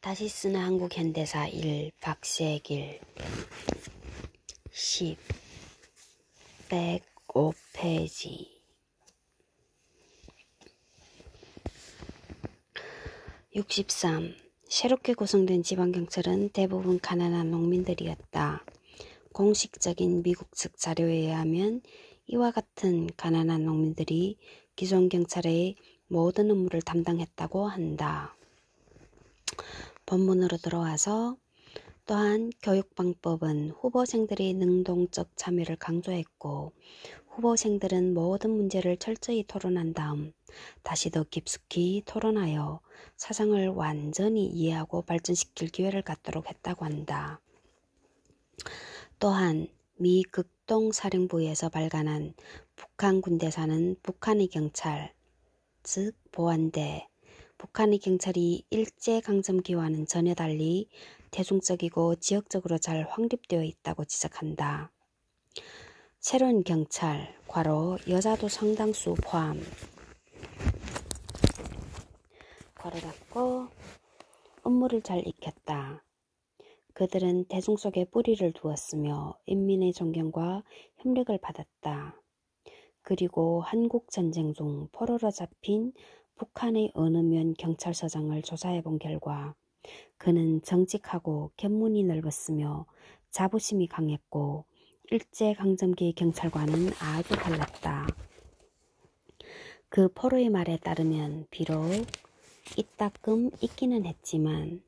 다시 쓰는 한국 현대사 1 박세길 10 105페이지 63. 새롭게 구성된 지방경찰은 대부분 가난한 농민들이었다. 공식적인 미국 측 자료에 의하면 이와 같은 가난한 농민들이 기존 경찰의 모든 업무를 담당했다고 한다. 본문으로 들어와서 또한 교육방법은 후보생들의 능동적 참여를 강조했고 후보생들은 모든 문제를 철저히 토론한 다음 다시 더 깊숙이 토론하여 사상을 완전히 이해하고 발전시킬 기회를 갖도록 했다고 한다. 또한 미 극동사령부에서 발간한 북한 군대사는 북한의 경찰, 즉 보안대, 북한의 경찰이 일제강점기와는 전혀 달리 대중적이고 지역적으로 잘 확립되어 있다고 지적한다. 새로운 경찰, 괄호 여자도 상당수 포함, 괄호 닫고 업무를 잘 익혔다. 그들은 대중 속에 뿌리를 두었으며 인민의 존경과 협력을 받았다. 그리고 한국전쟁 중 포로로 잡힌 북한의 어느 면 경찰서장을 조사해본 결과 그는 정직하고 견문이 넓었으며 자부심이 강했고 일제강점기 경찰과는 아주 달랐다. 그 포로의 말에 따르면 비록 이따금 있기는 했지만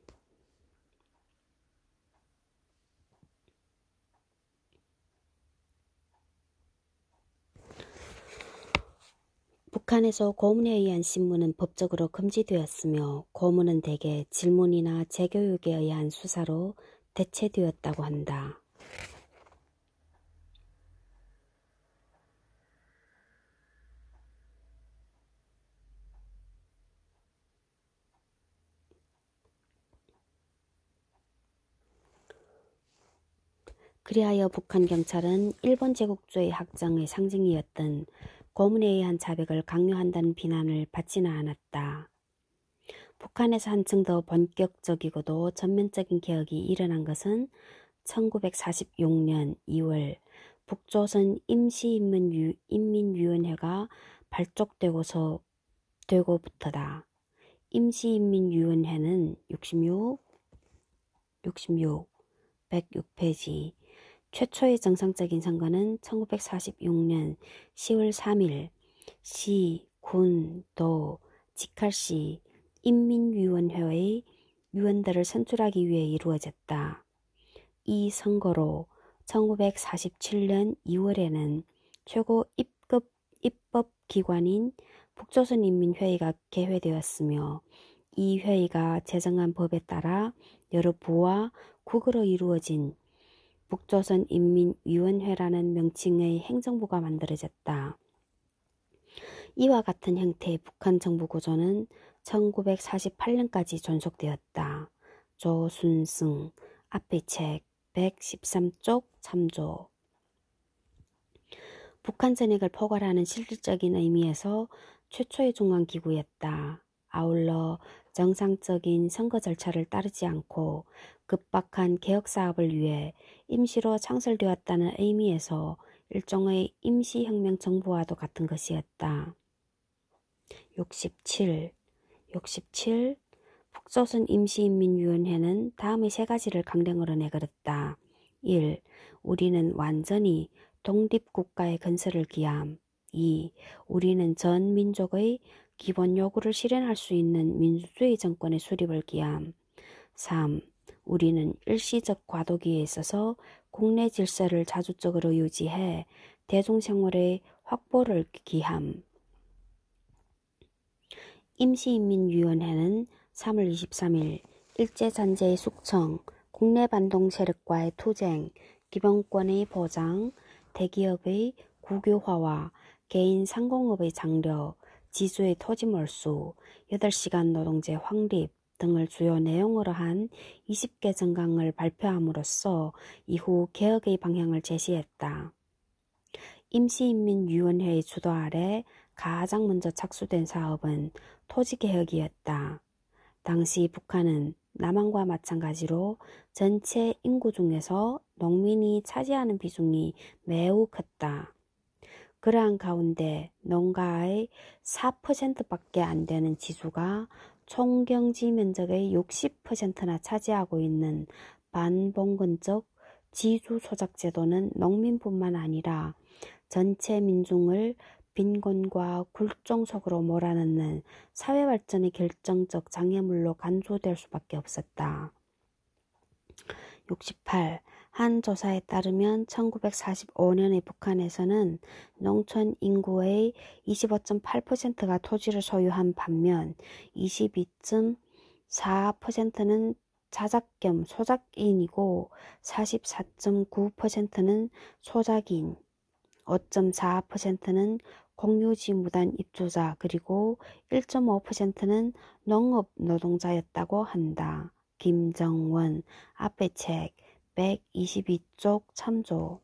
북한에서 고문에 의한 신문은 법적으로 금지되었으며 고문은 대개 질문이나 재교육에 의한 수사로 대체되었다고 한다. 그리하여 북한 경찰은 일본 제국주의 확장의 상징이었던 고문에 의한 자백을 강요한다는 비난을 받지는 않았다. 북한에서 한층 더 본격적이고도 전면적인 개혁이 일어난 것은 1946년 2월 북조선 임시인민위원회가 발족되고부터다. 임시인민위원회는 106페이지 최초의 정상적인 선거는 1946년 10월 3일 시, 군, 도, 직할시 인민위원회의 위원들을 선출하기 위해 이루어졌다. 이 선거로 1947년 2월에는 최고 입법기관인 북조선인민회의가 개회되었으며 이 회의가 제정한 법에 따라 여러 부와 국으로 이루어진 북조선인민위원회라는 명칭의 행정부가 만들어졌다. 이와 같은 형태의 북한 정부 구조는 1948년까지 존속되었다. 조순승, 앞의 책 113쪽 참조. 북한 전역을 포괄하는 실질적인 의미에서 최초의 중앙기구였다. 아울러 정상적인 선거 절차를 따르지 않고 급박한 개혁사업을 위해 임시로 창설되었다는 의미에서 일종의 임시혁명정부와도 같은 것이었다. 67. 북조선 임시인민위원회는 다음의 세 가지를 강령으로 내걸었다. 1. 우리는 완전히 독립국가의 건설을 기함. 2. 우리는 전 민족의 기본 요구를 실현할 수 있는 민주주의 정권의 수립을 기함. 3. 우리는 일시적 과도기에 있어서 국내 질서를 자주적으로 유지해 대중생활의 확보를 기함. 임시인민위원회는 3월 23일 일제잔재의 숙청, 국내 반동 세력과의 투쟁, 기본권의 보장, 대기업의 국유화와 개인 상공업의 장려, 지주의 토지 몰수, 8시간 노동제 확립 등을 주요 내용으로 한 20개 정강을 발표함으로써 이후 개혁의 방향을 제시했다. 임시인민위원회의 주도 아래 가장 먼저 착수된 사업은 토지개혁이었다. 당시 북한은 남한과 마찬가지로 전체 인구 중에서 농민이 차지하는 비중이 매우 컸다. 그러한 가운데 농가의 4%밖에 안 되는 지수가 총경지 면적의 60%나 차지하고 있는 반봉건적 지수 소작 제도는 농민뿐만 아니라 전체 민중을 빈곤과 굴종 속으로 몰아넣는 사회 발전의 결정적 장애물로 간주될 수밖에 없었다. 68. 한 조사에 따르면 1945년의 북한에서는 농촌 인구의 25.8%가 토지를 소유한 반면 22.4%는 자작 겸 소작인이고 44.9%는 소작인, 5.4%는 공유지무단 입주자 그리고 1.5%는 농업 노동자였다고 한다. 김정원, 앞의 책 122쪽 참조.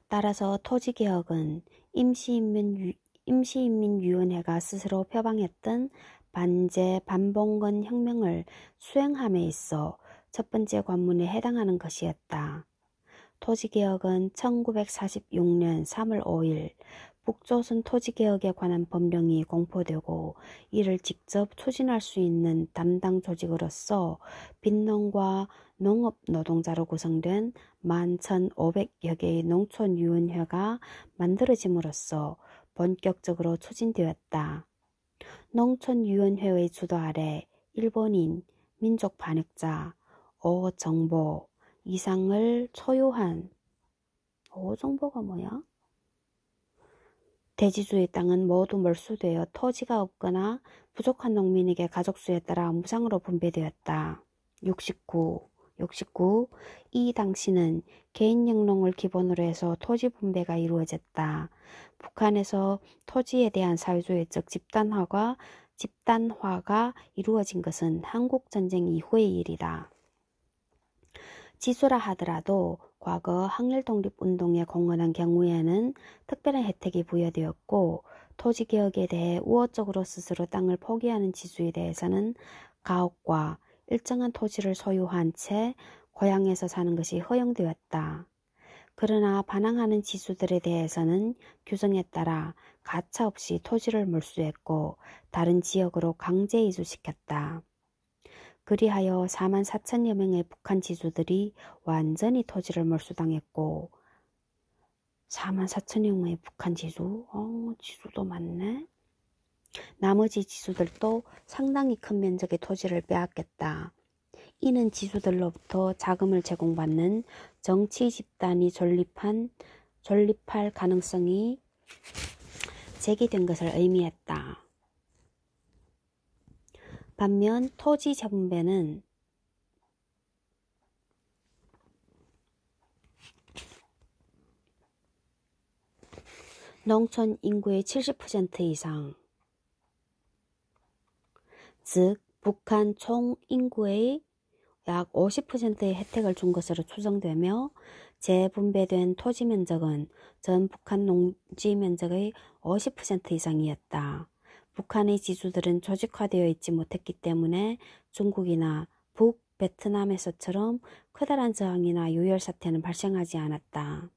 따라서 토지개혁은 임시인민위원회가 스스로 표방했던 반제 반봉건 혁명을 수행함에 있어 첫 번째 관문에 해당하는 것이었다. 토지개혁은 1946년 3월 5일 북조선 토지개혁에 관한 법령이 공포되고 이를 직접 추진할 수 있는 담당 조직으로서 빈농과 농업 노동자로 구성된 11,500여 개의 농촌위원회가 만들어짐으로써 본격적으로 추진되었다. 농촌위원회의 주도 아래 일본인, 민족 반역자, 오정보, 이상을 초유한 오정보가 뭐야? 대지주의 땅은 모두 몰수되어 토지가 없거나 부족한 농민에게 가족수에 따라 무상으로 분배되었다. 69. 이 당시는 개인 영농을 기본으로 해서 토지 분배가 이루어졌다. 북한에서 토지에 대한 사회주의적 집단화가 이루어진 것은 한국전쟁 이후의 일이다. 지수라 하더라도 과거 항일독립운동에 공헌한 경우에는 특별한 혜택이 부여되었고 토지개혁에 대해 우호적으로 스스로 땅을 포기하는 지수에 대해서는 가옥과 일정한 토지를 소유한 채 고향에서 사는 것이 허용되었다. 그러나 반항하는 지수들에 대해서는 규정에 따라 가차없이 토지를 몰수했고 다른 지역으로 강제 이주시켰다. 그리하여 44,000여 명의 북한 지수들이 완전히 토지를 몰수당했고 44,000여 명의 북한 지수? 지수도 많네. 나머지 지수들도 상당히 큰 면적의 토지를 빼앗겼다. 이는 지수들로부터 자금을 제공받는 정치 집단이 존립할 가능성이 제기된 것을 의미했다. 반면 토지 재분배는 농촌 인구의 70% 이상, 즉 북한 총 인구의 약 50%의 혜택을 준 것으로 추정되며 재분배된 토지 면적은 전 북한 농지 면적의 50% 이상이었다. 북한의 지수들은 조직화되어 있지 못했기 때문에 중국이나 북베트남에서처럼 커다란 저항이나 유혈 사태는 발생하지 않았다.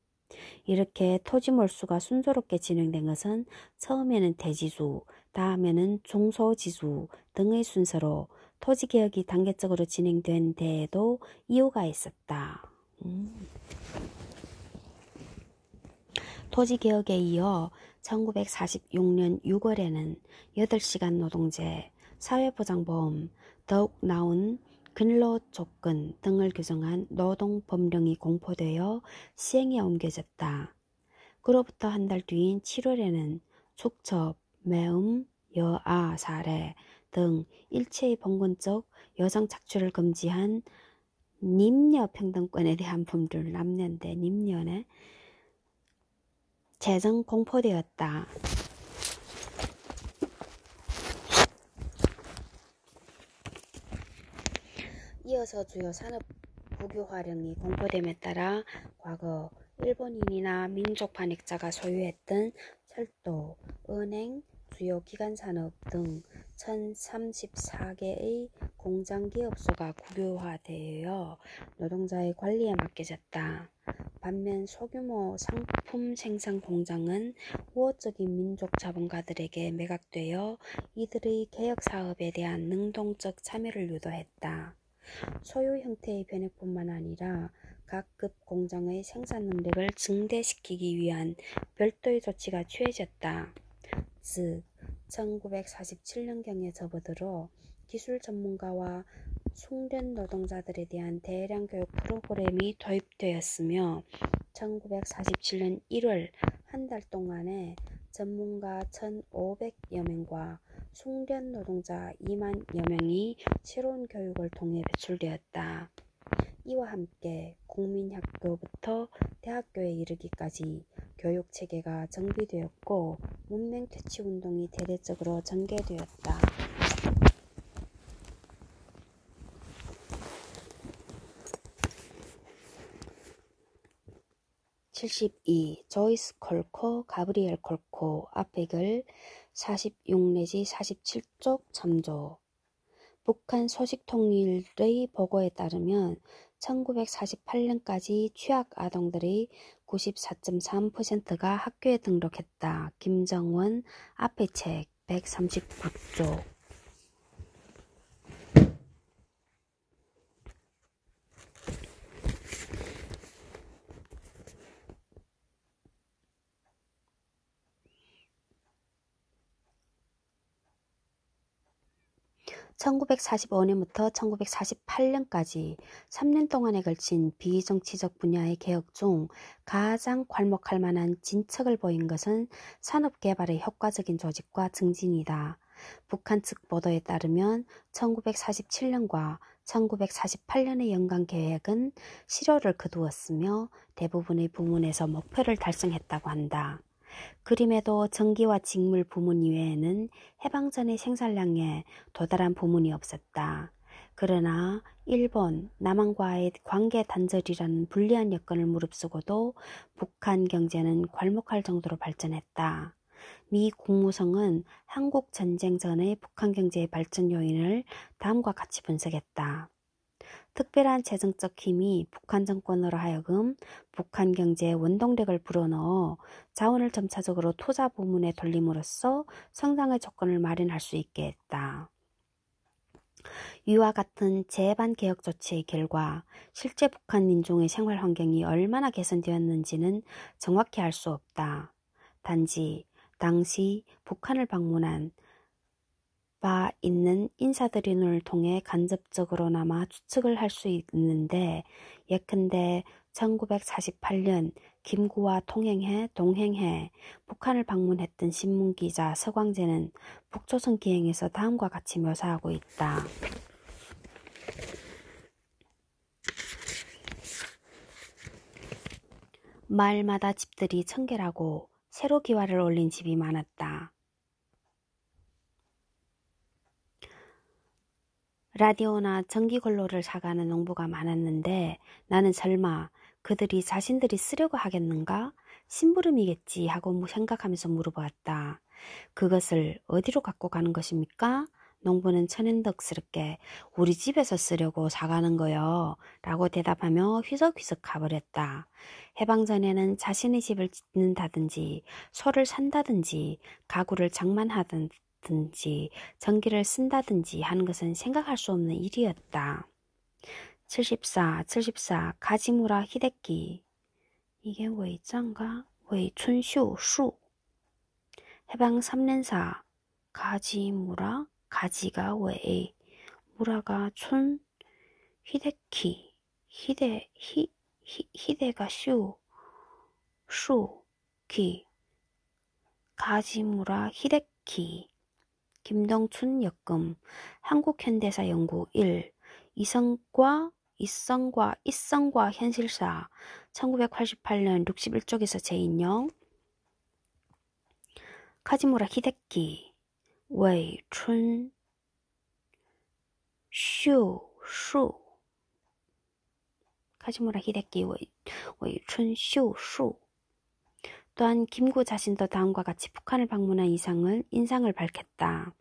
이렇게 토지 몰수가 순조롭게 진행된 것은 처음에는 대지수, 다음에는 중소지수 등의 순서로 토지개혁이 단계적으로 진행된 데에도 이유가 있었다. 토지개혁에 이어 1946년 6월에는 8시간 노동제, 사회보장보험, 더욱 나은 근로조건 등을 규정한 노동법령이 공포되어 시행에 옮겨졌다. 그로부터 한 달 뒤인 7월에는 축첩, 매음, 여아, 살해 등 일체의 봉건적 여성 착취를 금지한 님녀평등권에 대한 법률 남녀인데 님녀네 제정 공포되었다. 이어서 주요 산업 국유화령이 공포됨에 따라 과거 일본인이나 민족 반역자가 소유했던 철도, 은행, 주요 기관산업 등 1034개의 공장기업소가 국유화되어 노동자의 관리에 맡겨졌다. 반면 소규모 상품 생산 공장은 우호적인 민족 자본가들에게 매각되어 이들의 개혁사업에 대한 능동적 참여를 유도했다. 소유 형태의 변혁뿐만 아니라 각 급 공장의 생산 능력을 증대시키기 위한 별도의 조치가 취해졌다. 즉, 1947년경에 접어들어 기술 전문가와 숙련 노동자들에 대한 대량 교육 프로그램이 도입되었으며 1947년 1월 한 달 동안에 전문가 1,500여 명과 숙련 노동자 2만여 명이 새로운 교육을 통해 배출되었다. 이와 함께 국민학교부터 대학교에 이르기까지 교육체계가 정비되었고 문맹퇴치운동이 대대적으로 전개되었다. 72. 조이스 콜코, 가브리엘 콜코, 앞의 글 46 내지 47쪽 첨조. 북한 소식통일의 보고에 따르면 1948년까지 취학 아동들의 94.3%가 학교에 등록했다. 김정원, 앞의 책 139쪽. (1945년부터 1948년까지) 3년 동안에 걸친 비정치적 분야의 개혁 중 가장 괄목할 만한 진척을 보인 것은 산업개발의 효과적인 조직과 증진이다. 북한 측 보도에 따르면 1947년과 1948년의 연간 계획은 실효를 거두었으며 대부분의 부문에서 목표를 달성했다고 한다. 그림에도 전기와 직물 부문 이외에는 해방전의 생산량에 도달한 부문이 없었다. 그러나 일본, 남한과의 관계 단절이라는 불리한 여건을 무릅쓰고도 북한 경제는 괄목할 정도로 발전했다. 미 국무성은 한국 전쟁 전의 북한 경제의 발전 요인을 다음과 같이 분석했다. 특별한 재정적 힘이 북한 정권으로 하여금 북한 경제에 원동력을 불어넣어 자원을 점차적으로 투자 부문에 돌림으로써 성장의 조건을 마련할 수 있게 했다. 이와 같은 재반 개혁 조치의 결과 실제 북한 민중의 생활 환경이 얼마나 개선되었는지는 정확히 알 수 없다. 단지 당시 북한을 방문한 바 있는 인사들의 눈을 통해 간접적으로나마 추측을 할 수 있는데 예컨대 1948년 김구와 동행해 북한을 방문했던 신문기자 서광재는 북조선 기행에서 다음과 같이 묘사하고 있다. 마을마다 집들이 청결하고 새로 기와를 올린 집이 많았다. 라디오나 전기걸로를 사가는 농부가 많았는데 나는 설마 그들이 자신들이 쓰려고 하겠는가? 심부름이겠지 하고 생각하면서 물어보았다. 그것을 어디로 갖고 가는 것입니까? 농부는 천연덕스럽게 우리 집에서 쓰려고 사가는 거요 라고 대답하며 휘석휘석 가버렸다. 해방 전에는 자신의 집을 짓는다든지 소를 산다든지 가구를 장만하든지 전기를 쓴다든지 하는 것은 생각할 수 없는 일이었다. 74 가지무라 히데키. 이게 웨이짱가? 웨이춘쇼 수. 해방 3년사 가지무라, 가지가 웨이, 무라가 춘, 히데키, 히데가 슈, 기, 가지무라 히데키. 김동춘 역금, 한국현대사 연구 1, 이성과 현실사 1988년 61쪽에서 재인용. 카지무라 히데키, 웨이춘 슈 카지무라 히데키 웨이춘 슈 또한 김구 자신도 다음과 같이 북한을 방문한 인상을 밝혔다.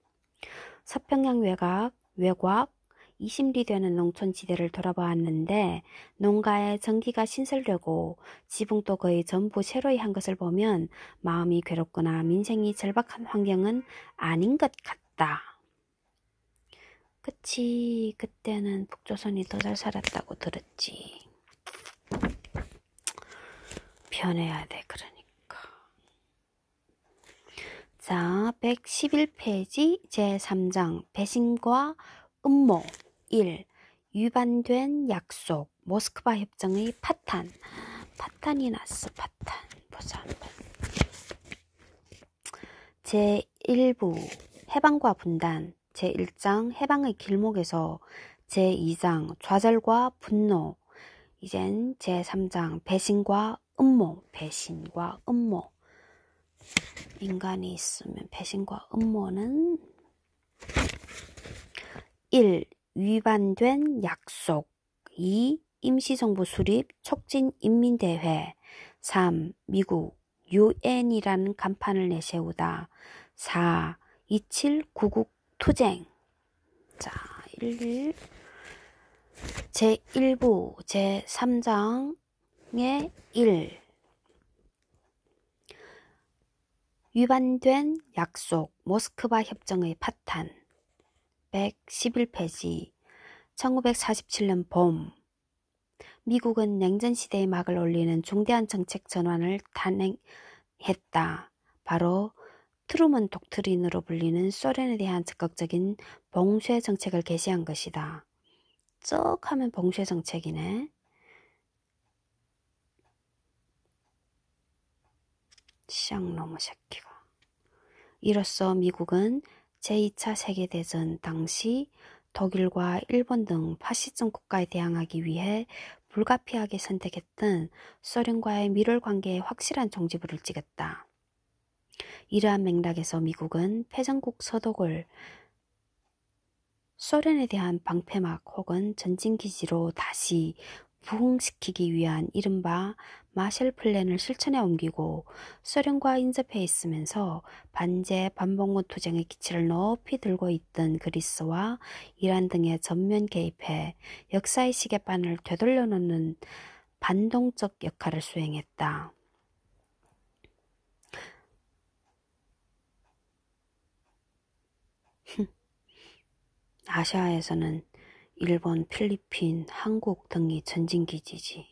서평양 외곽 20리 되는 농촌지대를 돌아보았는데 농가에 전기가 신설되고 지붕도 거의 전부 새로이 한 것을 보면 마음이 괴롭거나 민생이 절박한 환경은 아닌 것 같다. 그치, 그때는 북조선이 더 잘 살았다고 들었지. 변해야 돼, 그러니까. 자, 111페이지 제3장 배신과 음모 1. 위반된 약속 모스크바 협정의 파탄. 파탄이 났어, 파탄. 보자 한번. 제1부 해방과 분단 제1장 해방의 길목에서 제2장 좌절과 분노 이젠 제3장 배신과 음모 인간이 있으면 배신과 음모는 1. 위반된 약속 2. 임시정부 수립 촉진 인민대회 3. 미국 UN이라는 간판을 내세우다 4. 27 구국 투쟁. 자, 1. 제1부 제3장의 1. 위반된 약속 모스크바 협정의 파탄 111페이지 1947년 봄 미국은 냉전시대의 막을 올리는 중대한 정책 전환을 단행했다. 바로 트루먼 독트린으로 불리는 소련에 대한 적극적인 봉쇄 정책을 개시한 것이다. 쩍 하면 봉쇄 정책이네. 쌍놈의 새끼가. 이로써 미국은 제2차 세계대전 당시 독일과 일본 등 파시즘 국가에 대항하기 위해 불가피하게 선택했던 소련과의 밀월 관계에 확실한 종지부를 찍었다. 이러한 맥락에서 미국은 패전국 서독을 소련에 대한 방패막 혹은 전진기지로 다시 부흥시키기 위한 이른바 마셜 플랜을 실천에 옮기고 소련과 인접해 있으면서 반제 반봉건 투쟁의 기치를 높이 들고 있던 그리스와 이란 등의 전면 개입해 역사의 시계바늘을 되돌려 놓는 반동적 역할을 수행했다. 아시아에서는 일본, 필리핀, 한국 등이 전진기지지.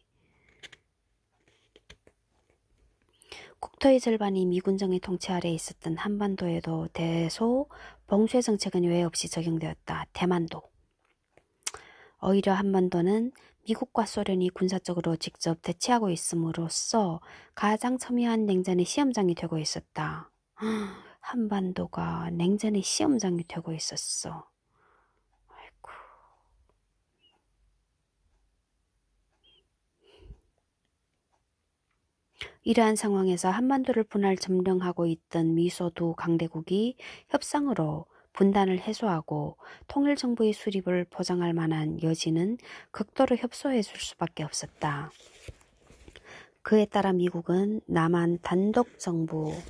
국토의 절반이 미군정의 통치 아래에 있었던 한반도에도 대소 봉쇄 정책은 예외 없이 적용되었다. 대만도. 오히려 한반도는 미국과 소련이 군사적으로 직접 대치하고 있음으로써 가장 첨예한 냉전의 시험장이 되고 있었다. 한반도가 냉전의 시험장이 되고 있었어. 아이고. 이러한 상황에서 한반도를 분할 점령하고 있던 미소 두 강대국이 협상으로 분단을 해소하고 통일정부의 수립을 보장할 만한 여지는 극도로 협소해 줄 수밖에 없었다. 그에 따라 미국은 남한 단독정부의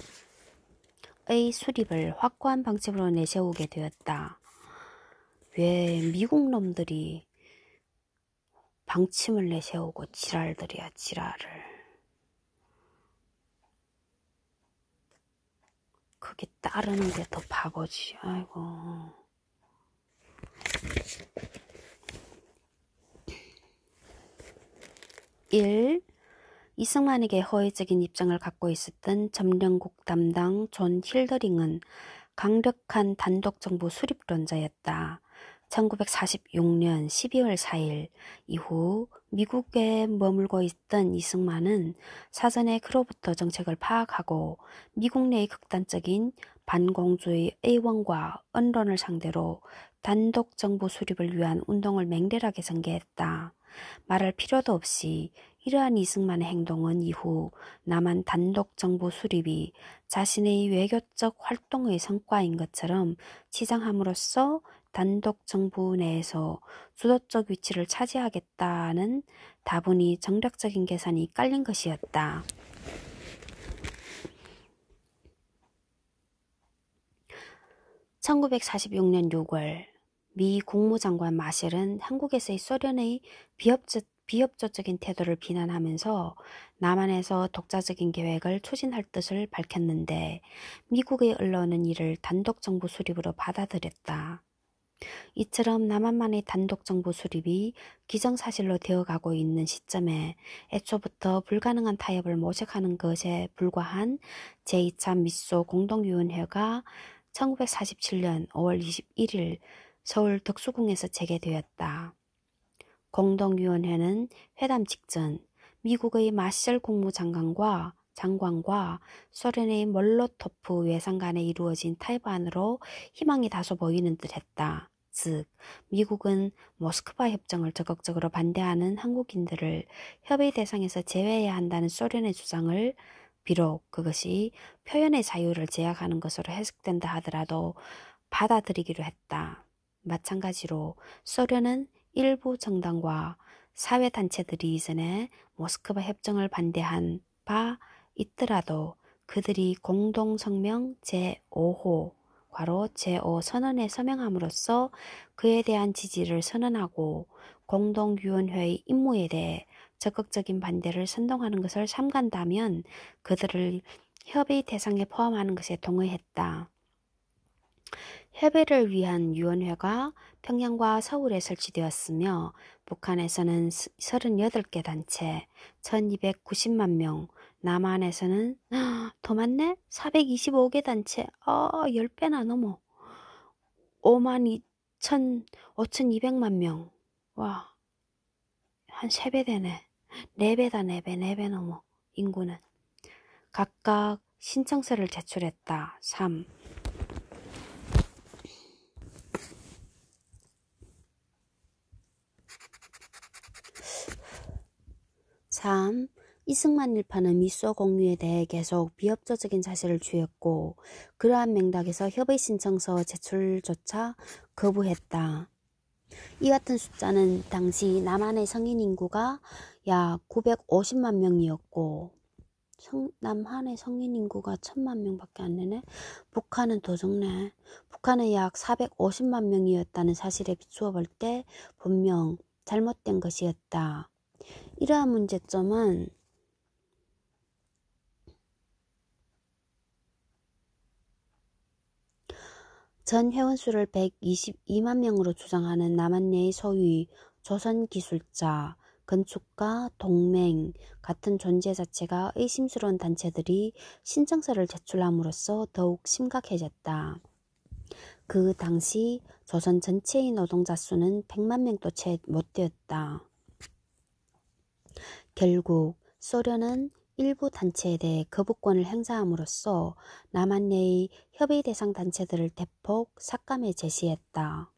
수립을 확고한 방침으로 내세우게 되었다. 왜 미국 놈들이 방침을 내세우고 지랄들이야, 지랄을. 그게 따르는 게 더 바보지. 아이고. 이승만에게 허위적인 입장을 갖고 있었던 점령국 담당 존 힐더링은 강력한 단독정부 수립론자였다. 1946년 12월 4일 이후 미국에 머물고 있던 이승만은 사전에 그로부터 정책을 파악하고 미국 내의 극단적인 반공주의 의원과 언론을 상대로 단독정부 수립을 위한 운동을 맹렬하게 전개했다. 말할 필요도 없이 이러한 이승만의 행동은 이후 남한 단독정부 수립이 자신의 외교적 활동의 성과인 것처럼 치장함으로써 단독정부 내에서 주도적 위치를 차지하겠다는 다분히 정략적인 계산이 깔린 것이었다. 1946년 6월 미 국무장관 마셸은 한국에서의 소련의 비협조적인 태도를 비난하면서 남한에서 독자적인 계획을 추진할 뜻을 밝혔는데 미국의 언론은 이를 단독정부 수립으로 받아들였다. 이처럼 남한만의 단독정부 수립이 기정사실로 되어가고 있는 시점에 애초부터 불가능한 타협을 모색하는 것에 불과한 제2차 미소 공동위원회가 1947년 5월 21일 서울 덕수궁에서 재개되었다. 공동위원회는 회담 직전 미국의 마셜 국무장관과 소련의 몰로토프 외상 간에 이루어진 타협안으로 희망이 다소 보이는 듯했다. 즉, 미국은 모스크바 협정을 적극적으로 반대하는 한국인들을 협의 대상에서 제외해야 한다는 소련의 주장을 비록 그것이 표현의 자유를 제약하는 것으로 해석된다 하더라도 받아들이기로 했다. 마찬가지로 소련은 일부 정당과 사회단체들이 이전에 모스크바 협정을 반대한 바 있더라도 그들이 공동성명 제5호 제5 선언에 서명함으로써 그에 대한 지지를 선언하고 공동위원회의 임무에 대해 적극적인 반대를 선동하는 것을 삼간다면 그들을 협의 대상에 포함하는 것에 동의했다. 협의를 위한 위원회가 평양과 서울에 설치되었으며 북한에서는 38개 단체 1290만 명, 남한에서는 더 많네? 425개 단체 10배나 넘어 52,200만 명. 와, 한 3배 되네. 4배다 4배 넘어 인구는. 각각 신청서를 제출했다. 3. 이승만 일파는 미소 공유에 대해 계속 비협조적인 자세를 취했고 그러한 맥락에서 협의 신청서 제출조차 거부했다. 이 같은 숫자는 당시 남한의 성인 인구가 약 950만 명이었고 남한의 성인 인구가 1000만 명밖에 안 되네. 북한은 더 적네. 북한은 약 450만 명이었다는 사실에 비추어 볼 때 분명 잘못된 것이었다. 이러한 문제점은 전 회원수를 122만 명으로 주장하는 남한 내의 소위 조선기술자, 건축가, 동맹 같은 존재 자체가 의심스러운 단체들이 신청서를 제출함으로써 더욱 심각해졌다. 그 당시 조선 전체의 노동자 수는 100만 명도 채 못 되었다. 결국 소련은 일부 단체에 대해 거부권을 행사함으로써 남한 내의 협의 대상 단체들을 대폭 삭감해 제시했다.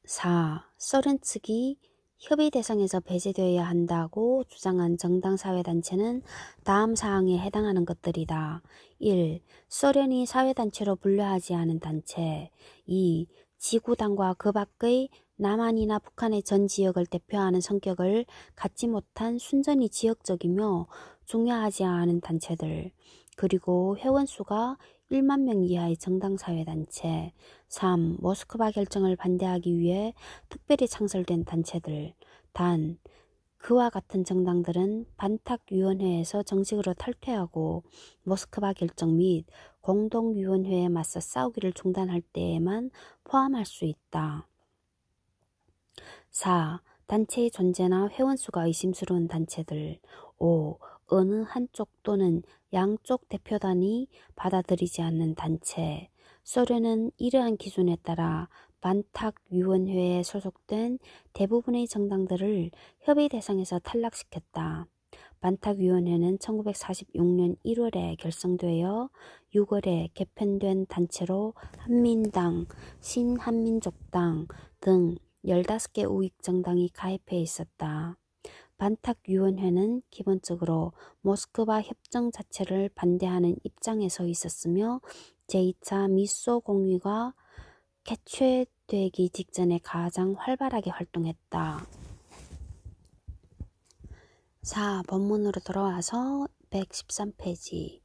4. 소련 측이 협의 대상에서 배제되어야 한다고 주장한 정당 사회단체는 다음 사항에 해당하는 것들이다. 1. 소련이 사회단체로 분류하지 않은 단체. 2. 지구당과 그 밖의 남한이나 북한의 전 지역을 대표하는 성격을 갖지 못한 순전히 지역적이며 중요하지 않은 단체들. 그리고 회원수가 1만 명 이하의 정당사회단체. 3. 모스크바 결정을 반대하기 위해 특별히 창설된 단체들. 단, 그와 같은 정당들은 반탁위원회에서 정식으로 탈퇴하고 모스크바 결정 및 공동위원회에 맞서 싸우기를 중단할 때에만 포함할 수 있다. 4. 단체의 존재나 회원수가 의심스러운 단체들. 5. 어느 한쪽 또는 양쪽 대표단이 받아들이지 않는 단체. 소련은 이러한 기준에 따라 반탁위원회에 소속된 대부분의 정당들을 협의 대상에서 탈락시켰다. 반탁위원회는 1946년 1월에 결성되어 6월에 개편된 단체로 한민당, 신한민족당 등 15개 우익정당이 가입해 있었다. 반탁위원회는 기본적으로 모스크바 협정 자체를 반대하는 입장에 서 있었으며 제2차 미소 공위가 개최되기 직전에 가장 활발하게 활동했다. 4. 본문으로 돌아와서 113페이지.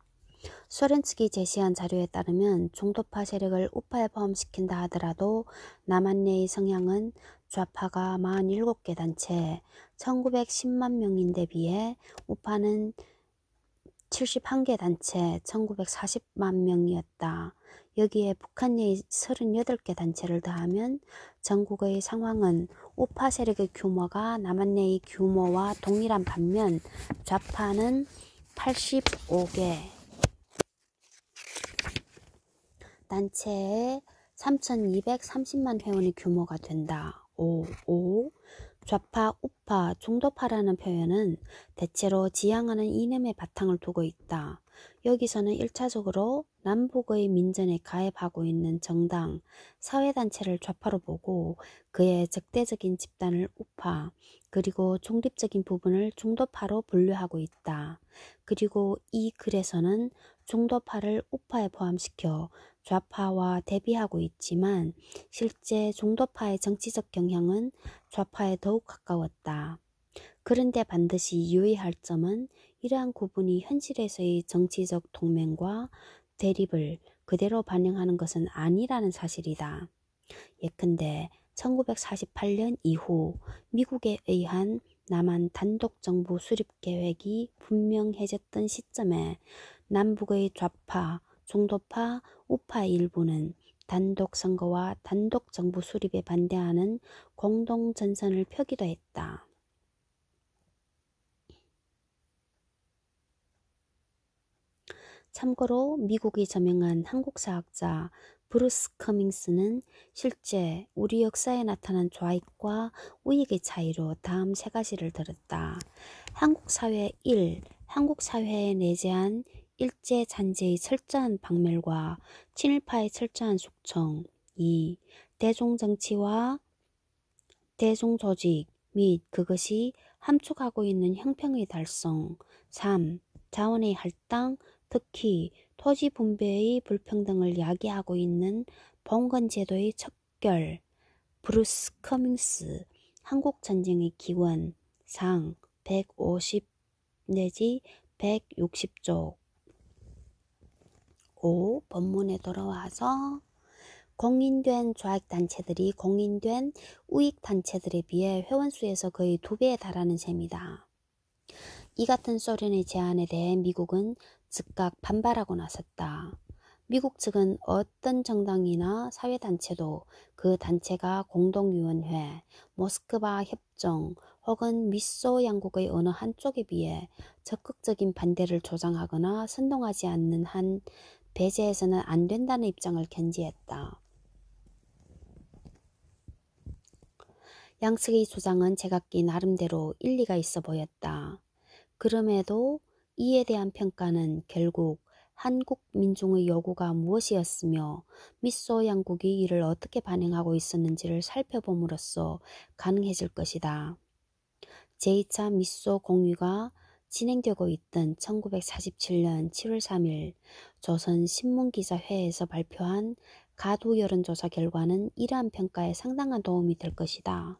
소련 측이 제시한 자료에 따르면 중도파 세력을 우파에 포함시킨다 하더라도 남한 내의 성향은 좌파가 47개 단체 1910만 명인데 비해 우파는 71개 단체 1940만 명이었다. 여기에 북한 내의 38개 단체를 더하면 전국의 상황은 우파 세력의 규모가 남한 내의 규모와 동일한 반면 좌파는 85개 단체에 3,230만 회원의 규모가 된다. 5. 좌파, 우파, 중도파라는 표현은 대체로 지향하는 이념의 바탕을 두고 있다. 여기서는 1차적으로 남북의 민전에 가입하고 있는 정당, 사회단체를 좌파로 보고 그의 적대적인 집단을 우파, 그리고 중립적인 부분을 중도파로 분류하고 있다. 그리고 이 글에서는 중도파를 우파에 포함시켜 좌파와 대비하고 있지만 실제 중도파의 정치적 경향은 좌파에 더욱 가까웠다. 그런데 반드시 유의할 점은 이러한 구분이 현실에서의 정치적 동맹과 대립을 그대로 반영하는 것은 아니라는 사실이다. 예컨대 1948년 이후 미국에 의한 남한 단독정부 수립 계획이 분명해졌던 시점에 남북의 좌파, 중도파, 우파의 일부는 단독 선거와 단독 정부 수립에 반대하는 공동 전선을 펴기도 했다. 참고로 미국이 저명한 한국사학자 브루스 커밍스는 실제 우리 역사에 나타난 좌익과 우익의 차이로 다음 세 가지를 들었다. 한국사회 1. 한국사회에 내재한 일제잔재의 철저한 박멸과 친일파의 철저한 숙청. 2. 대종정치와 대종조직 및 그것이 함축하고 있는 형평의 달성. 3. 자원의 할당, 특히 토지 분배의 불평등을 야기하고 있는 봉건제도의 척결. 브루스 커밍스, 한국전쟁의 기원, 상 150 내지 160쪽. 5. 본문에 돌아와서 공인된 좌익단체들이 공인된 우익단체들에 비해 회원수에서 거의 2배에 달하는 셈이다. 이 같은 소련의 제안에 대해 미국은 즉각 반발하고 나섰다. 미국 측은 어떤 정당이나 사회단체도 그 단체가 공동위원회, 모스크바 협정 혹은 미소 양국의 어느 한쪽에 비해 적극적인 반대를 조장하거나 선동하지 않는 한 배제해서는 안 된다는 입장을 견지했다. 양측의 주장은 제각기 나름대로 일리가 있어 보였다. 그럼에도 이에 대한 평가는 결국 한국 민중의 요구가 무엇이었으며 미소 양국이 이를 어떻게 반영하고 있었는지를 살펴봄으로써 가능해질 것이다. 제2차 미소 공유가 진행되고 있던 1947년 7월 3일 조선신문기자회에서 발표한 가두 여론조사 결과는 이러한 평가에 상당한 도움이 될 것이다.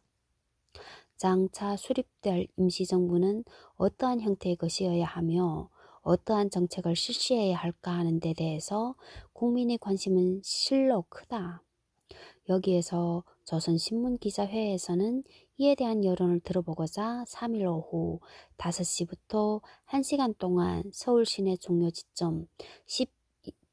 장차 수립될 임시정부는 어떠한 형태의 것이어야 하며 어떠한 정책을 실시해야 할까 하는 데 대해서 국민의 관심은 실로 크다. 여기에서 조선신문기자회에서는 이에 대한 여론을 들어보고자 3일 오후 5시부터 1시간 동안 서울 시내 종료 지점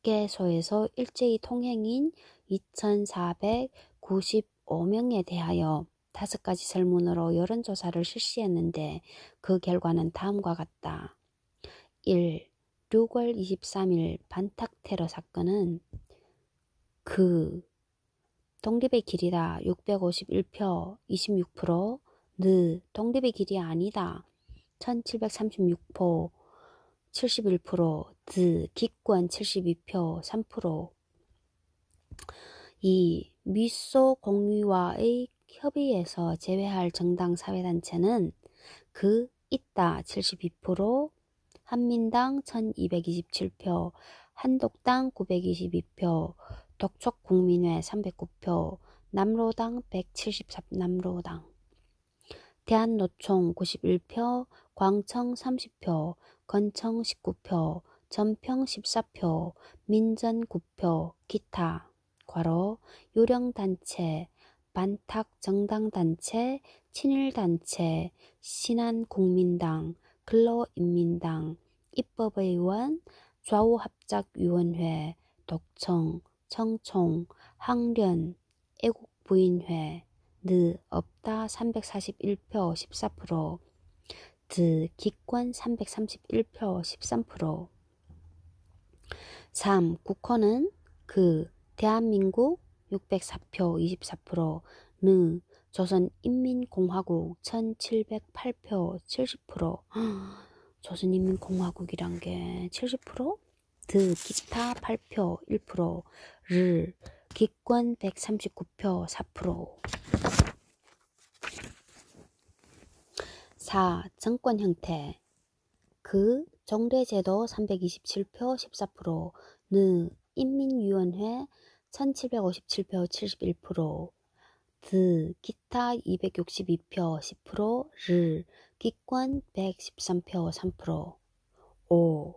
10개소에서 일제히 통행인 2,495명에 대하여 5가지 설문으로 여론조사를 실시했는데 그 결과는 다음과 같다. 1. 6월 23일 반탁 테러 사건은 독립의 길이다 651표 26%, 독립의 길이 아니다 1736표 71%, 기권 72표 3%. 2. 미소 공유와의 협의에서 제외할 정당 사회단체는 있다 72%, 한민당 1227표, 한독당 922표, 독촉국민회 309표, 남로당 173남로당, 대한노총 91표, 광청 30표, 건청 19표, 전평 14표, 민전 9표, 기타, 괄호, 요령단체, 반탁 정당단체, 친일단체, 신한국민당, 근로인민당, 입법의원, 좌우합작위원회, 독청, 청총, 항련, 애국부인회, 없다 341표 14%, 기권 331표 13%. 3. 국헌은 대한민국 604표 24%, 조선인민공화국 1708표 70%. 조선인민공화국이란 게 70%? 기타 8표 1%, 기권 139표 4%. 4. 정권 형태. 종래제도 327표 14%, 인민위원회 1757표 71%, 기타 262표 10%, 기권 113표 3%. 5.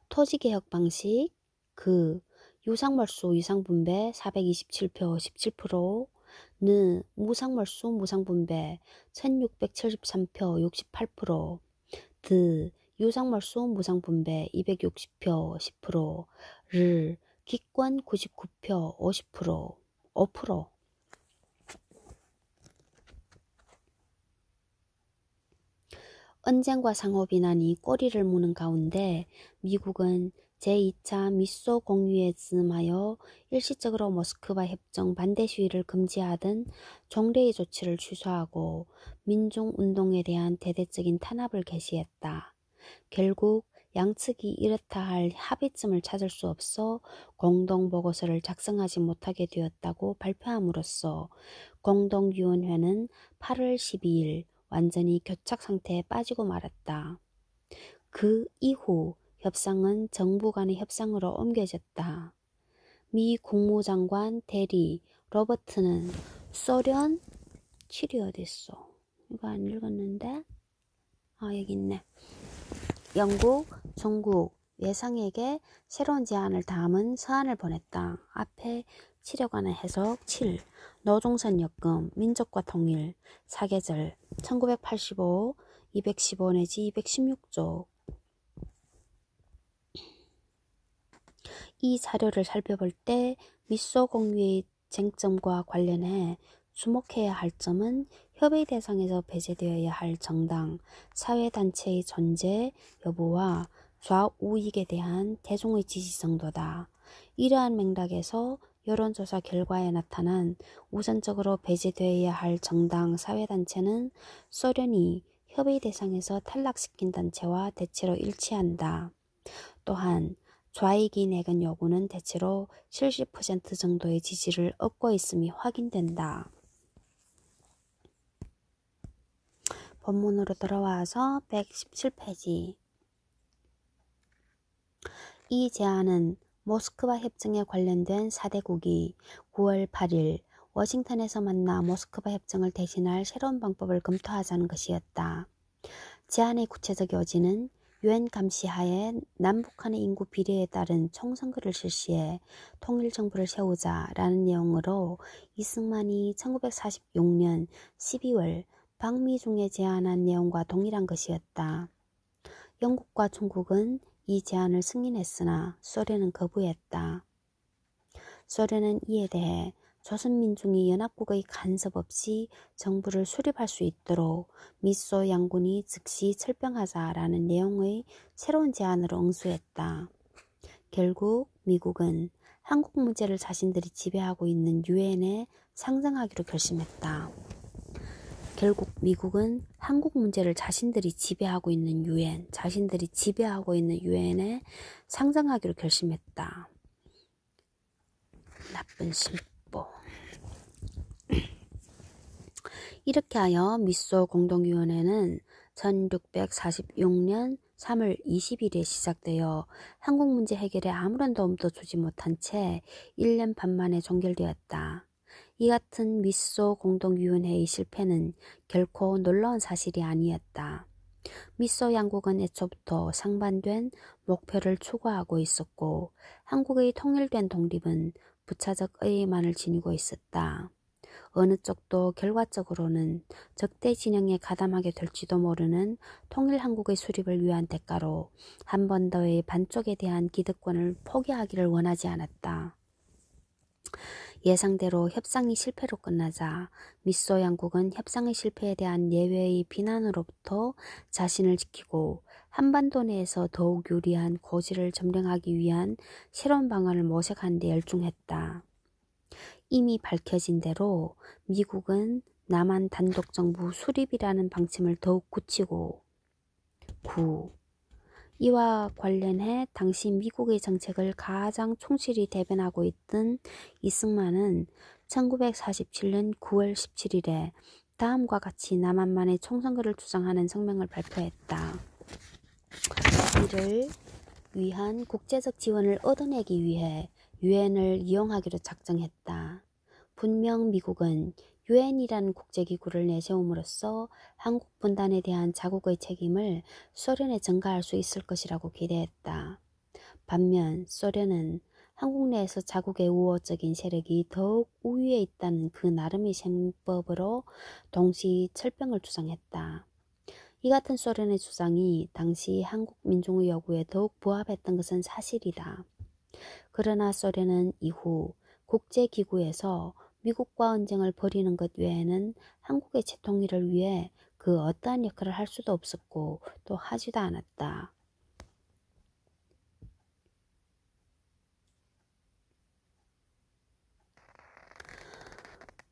토지개혁 방식. 유상몰수 유상분배 427표 17%, 무상몰수 무상분배 1673표 68%, 유상몰수 무상분배 260표 10%, 기권 99표 50%. 5%. 언쟁과 상호비난이 꼬리를 무는 가운데 미국은 제2차 미소 공유에 즈음하여 일시적으로 모스크바 협정 반대 시위를 금지하던 종래의 조치를 취소하고 민중운동에 대한 대대적인 탄압을 개시했다. 결국 양측이 이렇다 할 합의점을 찾을 수 없어 공동보고서를 작성하지 못하게 되었다고 발표함으로써 공동위원회는 8월 12일 완전히 교착 상태에 빠지고 말았다. 그 이후 협상은 정부 간의 협상으로 옮겨졌다. 미 국무장관 대리 로버트는 소련 칠이 어딨어? 이거 안 읽었는데? 여기 있네. 영국, 중국, 외상에게 새로운 제안을 담은 서한을 보냈다. 앞에 7에 관한 해석. 7. 노동선 역금, 민족과 통일, 사계절, 1985, 215 내지 216쪽. 이 자료를 살펴볼 때 미소 공유의 쟁점과 관련해 주목해야 할 점은 협의 대상에서 배제되어야 할 정당, 사회단체의 존재 여부와 좌우익에 대한 대중의 지지 정도다. 이러한 맥락에서 여론조사 결과에 나타난 우선적으로 배제되어야 할 정당, 사회단체는 소련이 협의 대상에서 탈락시킨 단체와 대체로 일치한다. 또한 좌익이 내건 요구는 대체로 70% 정도의 지지를 얻고 있음이 확인된다. 본문으로 돌아와서 117페이지. 이 제안은 모스크바 협정에 관련된 4대국이 9월 8일 워싱턴에서 만나 모스크바 협정을 대신할 새로운 방법을 검토하자는 것이었다. 제안의 구체적 요지는 유엔 감시하에 남북한의 인구 비례에 따른 총선거를 실시해 통일정부를 세우자라는 내용으로 이승만이 1946년 12월 방미중에 제안한 내용과 동일한 것이었다. 영국과 중국은 이 제안을 승인했으나 소련은 거부했다. 소련은 이에 대해 조선민중이 연합국의 간섭 없이 정부를 수립할 수 있도록 미소 양군이 즉시 철병하자라는 내용의 새로운 제안으로 응수했다. 결국 미국은 한국 문제를 자신들이 지배하고 있는 유엔에 상정하기로 결심했다. 결국 미국은 한국 문제를 자신들이 지배하고 있는 유엔에 상정하기로 결심했다. 나쁜 심보. 이렇게 하여 미소 공동위원회는 1646년 3월 20일에 시작되어 한국 문제 해결에 아무런 도움도 주지 못한 채 1년 반 만에 종결되었다. 이 같은 미소 공동위원회의 실패는 결코 놀라운 사실이 아니었다. 미소 양국은 애초부터 상반된 목표를 추구하고 있었고 한국의 통일된 독립은 부차적 의의만을 지니고 있었다. 어느 쪽도 결과적으로는 적대 진영에 가담하게 될지도 모르는 통일 한국의 수립을 위한 대가로 한 번 더의 반쪽에 대한 기득권을 포기하기를 원하지 않았다. 예상대로 협상이 실패로 끝나자 미소 양국은 협상의 실패에 대한 예외의 비난으로부터 자신을 지키고 한반도 내에서 더욱 유리한 고지를 점령하기 위한 새로운 방안을 모색하는 데 열중했다. 이미 밝혀진 대로 미국은 남한 단독정부 수립이라는 방침을 더욱 굳히고 9. 이와 관련해 당시 미국의 정책을 가장 충실히 대변하고 있던 이승만은 1947년 9월 17일에 다음과 같이 남한만의 총선거를 주장하는 성명을 발표했다. 이를 위한 국제적 지원을 얻어내기 위해 유엔을 이용하기로 작정했다. 분명 미국은 유엔이라는 국제기구를 내세움으로써 한국 분단에 대한 자국의 책임을 소련에 전가할 수 있을 것이라고 기대했다. 반면 소련은 한국 내에서 자국의 우호적인 세력이 더욱 우위에 있다는 그 나름의 생법으로 동시 철병을 주장했다. 이 같은 소련의 주장이 당시 한국 민중의 요구에 더욱 부합했던 것은 사실이다. 그러나 소련은 이후 국제기구에서 미국과 언쟁을 벌이는 것 외에는 한국의 재통일을 위해 그 어떠한 역할을 할 수도 없었고 또 하지도 않았다.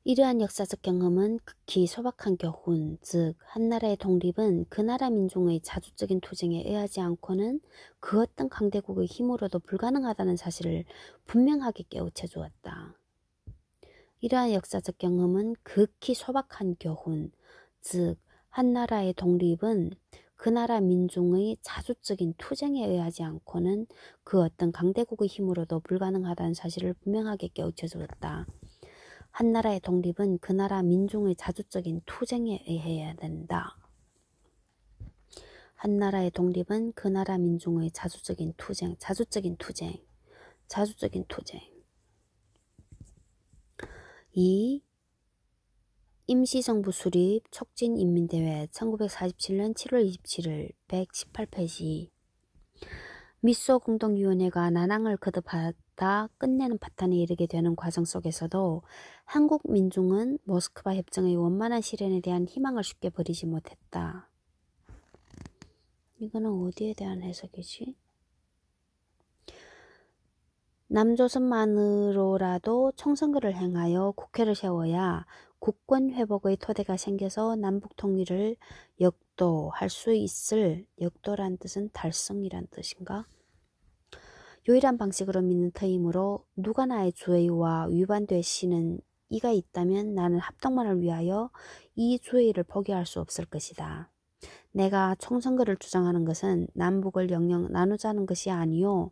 이러한 역사적 경험은 극히 소박한 교훈, 즉 한나라의 독립은 그 나라 민중의 자주적인 투쟁에 의하지 않고는 그 어떤 강대국의 힘으로도 불가능하다는 사실을 분명하게 깨우쳐 주었다. 이러한 역사적 경험은 극히 소박한 교훈, 즉 한나라의 독립은 그 나라 민중의 자주적인 투쟁에 의하지 않고는 그 어떤 강대국의 힘으로도 불가능하다는 사실을 분명하게 깨우쳐 주었다. 한나라의 독립은 그 나라 민중의 자주적인 투쟁에 의해야 된다. 한나라의 독립은 그 나라 민중의 자주적인 투쟁. 이 임시정부 수립 촉진인민대회 1947년 7월 27일 118페이지 미소 공동위원회가 난항을 거듭하다 끝내는 파탄에 이르게 되는 과정 속에서도 한국 민중은 모스크바 협정의 원만한 실현에 대한 희망을 쉽게 버리지 못했다. 이거는 어디에 대한 해석이지? 남조선만으로라도 총선거를 행하여 국회를 세워야 국권 회복의 토대가 생겨서 남북 통일을 역도할 수 있을, 역도란 뜻은 달성이란 뜻인가? 유일한 방식으로 믿는 터이므로 누가 나의 주의와 위반되시는 이가 있다면 나는 합동만을 위하여 이 주의를 포기할 수 없을 것이다. 내가 총선거를 주장하는 것은 남북을 영영 나누자는 것이 아니요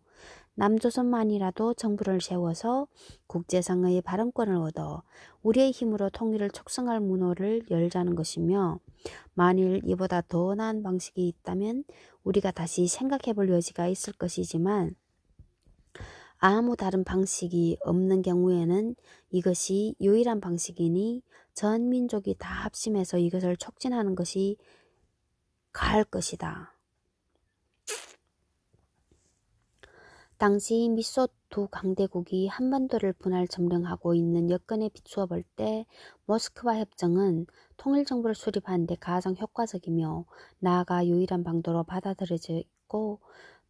남조선만이라도 정부를 세워서 국제상의 발언권을 얻어 우리의 힘으로 통일을 촉성할 문호를 열자는 것이며 만일 이보다 더 나은 방식이 있다면 우리가 다시 생각해 볼 여지가 있을 것이지만 아무 다른 방식이 없는 경우에는 이것이 유일한 방식이니 전 민족이 다 합심해서 이것을 촉진하는 것이 가할 것이다. 당시 미소 두 강대국이 한반도를 분할 점령하고 있는 여건에 비추어 볼 때 모스크바 협정은 통일정부를 수립하는 데 가장 효과적이며 나아가 유일한 방도로 받아들여지고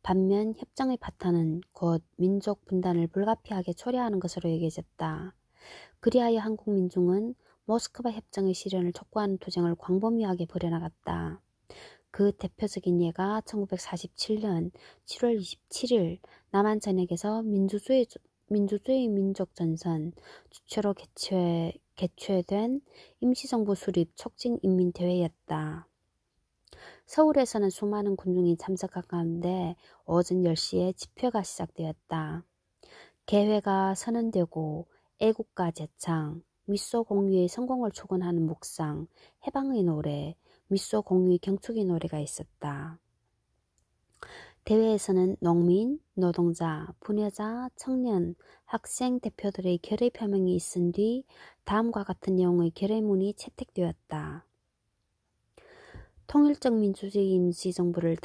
반면 협정의 바탕은 곧 민족 분단을 불가피하게 초래하는 것으로 여겨졌다. 그리하여 한국 민중은 모스크바 협정의 실현을 촉구하는 투쟁을 광범위하게 벌여나갔다. 그 대표적인 예가 1947년 7월 27일 남한 전역에서 민주주의 민족전선 주최로 개최된 임시정부 수립 촉진인민대회였다. 서울에서는 수많은 군중이 참석한 가운데 오전 10시에 집회가 시작되었다. 개회가 선언되고 애국가 제창, 미소 공유의 성공을 축원하는 묵상, 해방의 노래, 미소 공유의 경축이 노래가 있었다. 대회에서는 농민, 노동자, 부녀자, 청년, 학생 대표들의 결의 표명이 있은 뒤 다음과 같은 내용의 결의문이 채택되었다. 통일적 민주주의 임시정부를